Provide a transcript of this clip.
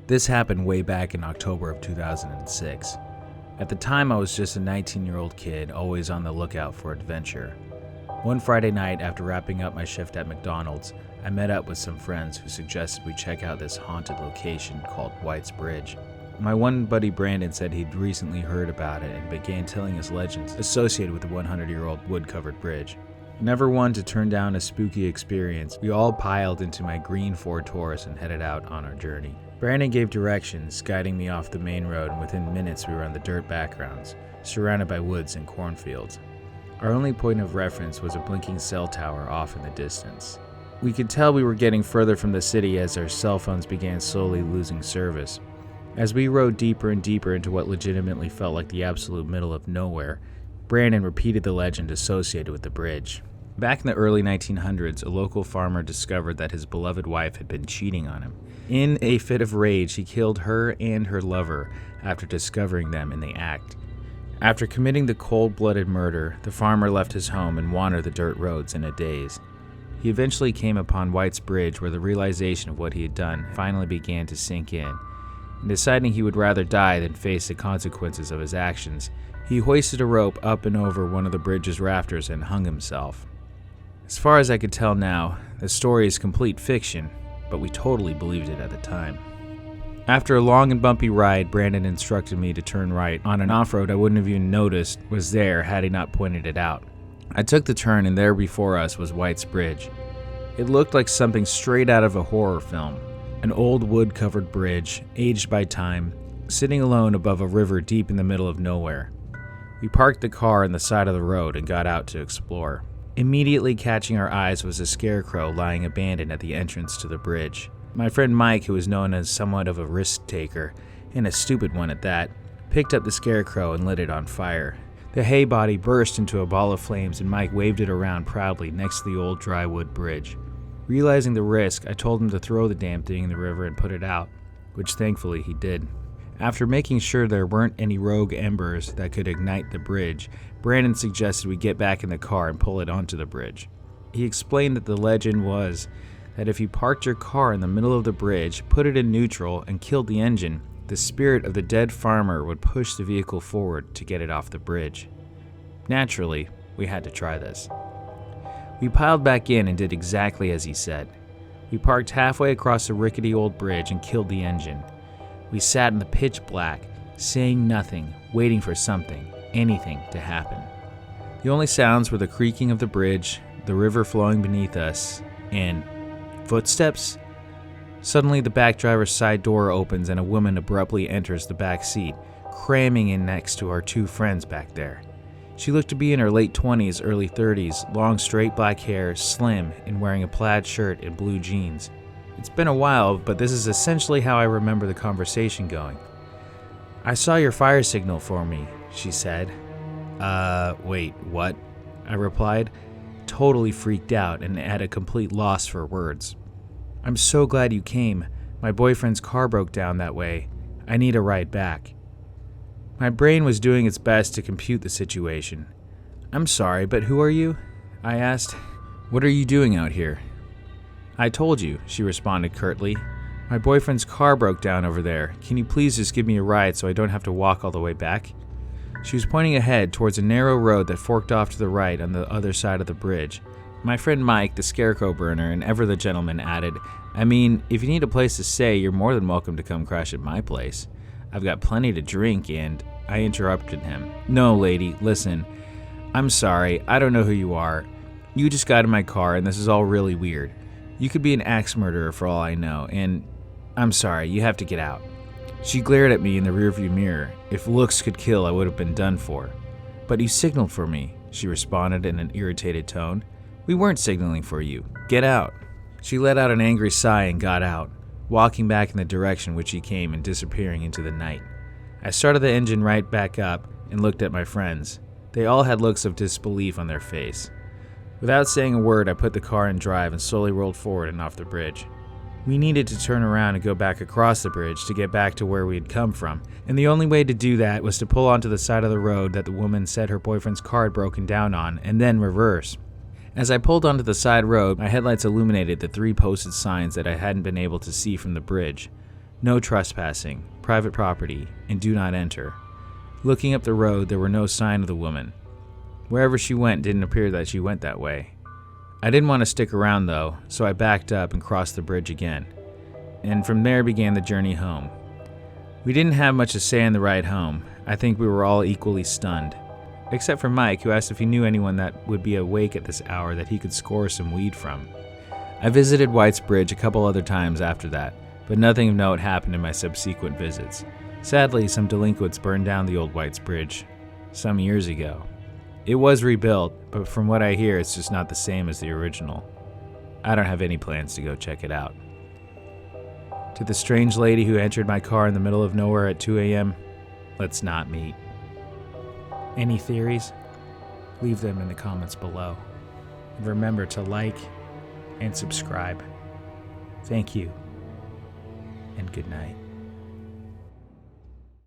This happened way back in October of 2006. At the time, I was just a 19-year-old kid, always on the lookout for adventure. One Friday night, after wrapping up my shift at McDonald's, I met up with some friends who suggested we check out this haunted location called White's Bridge. My one buddy Brandon said he'd recently heard about it and began telling us legends associated with the 100-year-old wood-covered bridge. Never one to turn down a spooky experience, we all piled into my green Ford Taurus and headed out on our journey. Brandon gave directions, guiding me off the main road, and within minutes we were on the dirt backgrounds, surrounded by woods and cornfields. Our only point of reference was a blinking cell tower off in the distance. We could tell we were getting further from the city as our cell phones began slowly losing service. As we rode deeper and deeper into what legitimately felt like the absolute middle of nowhere, Brandon repeated the legend associated with the bridge. Back in the early 1900s, a local farmer discovered that his beloved wife had been cheating on him. In a fit of rage, he killed her and her lover after discovering them in the act. After committing the cold-blooded murder, the farmer left his home and wandered the dirt roads in a daze. He eventually came upon White's Bridge, where the realization of what he had done finally began to sink in. And deciding he would rather die than face the consequences of his actions, he hoisted a rope up and over one of the bridge's rafters and hung himself. As far as I could tell now, the story is complete fiction, but we totally believed it at the time. After a long and bumpy ride, Brandon instructed me to turn right on an off-road I wouldn't have even noticed was there had he not pointed it out. I took the turn, and there before us was White's Bridge. It looked like something straight out of a horror film. An old wood-covered bridge, aged by time, sitting alone above a river deep in the middle of nowhere. We parked the car on the side of the road and got out to explore. Immediately catching our eyes was a scarecrow lying abandoned at the entrance to the bridge. My friend Mike, who was known as somewhat of a risk-taker, and a stupid one at that, picked up the scarecrow and lit it on fire. The hay body burst into a ball of flames, and Mike waved it around proudly next to the old dry wood bridge. Realizing the risk, I told him to throw the damn thing in the river and put it out, which thankfully he did. After making sure there weren't any rogue embers that could ignite the bridge, Brandon suggested we get back in the car and pull it onto the bridge. He explained that the legend was that if you parked your car in the middle of the bridge, put it in neutral, and killed the engine, the spirit of the dead farmer would push the vehicle forward to get it off the bridge. Naturally, we had to try this. We piled back in and did exactly as he said. We parked halfway across the rickety old bridge and killed the engine. We sat in the pitch black, saying nothing, waiting for something, anything to happen. The only sounds were the creaking of the bridge, the river flowing beneath us, and footsteps? Suddenly, the back driver's side door opens and a woman abruptly enters the back seat, cramming in next to our two friends back there. She looked to be in her late 20s, early 30s, long straight black hair, slim, and wearing a plaid shirt and blue jeans. It's been a while, but this is essentially how I remember the conversation going. "I saw your fire signal for me," she said. Wait, what?" I replied, totally freaked out and at a complete loss for words. "I'm so glad you came. My boyfriend's car broke down that way. I need a ride back." My brain was doing its best to compute the situation. "I'm sorry, but who are you?" I asked. "What are you doing out here?" "I told you," she responded curtly. "My boyfriend's car broke down over there. Can you please just give me a ride so I don't have to walk all the way back?" She was pointing ahead towards a narrow road that forked off to the right on the other side of the bridge. My friend Mike, the scarecrow burner, and ever the gentleman added, "I mean, if you need a place to stay, you're more than welcome to come crash at my place. I've got plenty to drink," and I interrupted him. "No, lady, listen. I'm sorry, I don't know who you are. You just got in my car and this is all really weird. You could be an axe murderer for all I know, and I'm sorry, you have to get out." She glared at me in the rearview mirror. If looks could kill, I would have been done for. "But you signaled for me," she responded in an irritated tone. "We weren't signaling for you. Get out." She let out an angry sigh and got out, walking back in the direction which she came and disappearing into the night. I started the engine right back up and looked at my friends. They all had looks of disbelief on their face. Without saying a word, I put the car in drive and slowly rolled forward and off the bridge. We needed to turn around and go back across the bridge to get back to where we had come from, and the only way to do that was to pull onto the side of the road that the woman said her boyfriend's car had broken down on, and then reverse. As I pulled onto the side road, my headlights illuminated the 3 posted signs that I hadn't been able to see from the bridge. No trespassing, private property, and do not enter. Looking up the road, there were no sign of the woman. Wherever she went didn't appear that she went that way. I didn't want to stick around though, so I backed up and crossed the bridge again. And from there began the journey home. We didn't have much to say on the ride home. I think we were all equally stunned. Except for Mike, who asked if he knew anyone that would be awake at this hour that he could score some weed from. I visited White's Bridge a couple other times after that, but nothing of note happened in my subsequent visits. Sadly, some delinquents burned down the old White's Bridge some years ago. It was rebuilt, but from what I hear, it's just not the same as the original. I don't have any plans to go check it out. To the strange lady who entered my car in the middle of nowhere at 2 a.m., let's not meet. Any theories? Leave them in the comments below. And remember to like and subscribe. Thank you, and good night.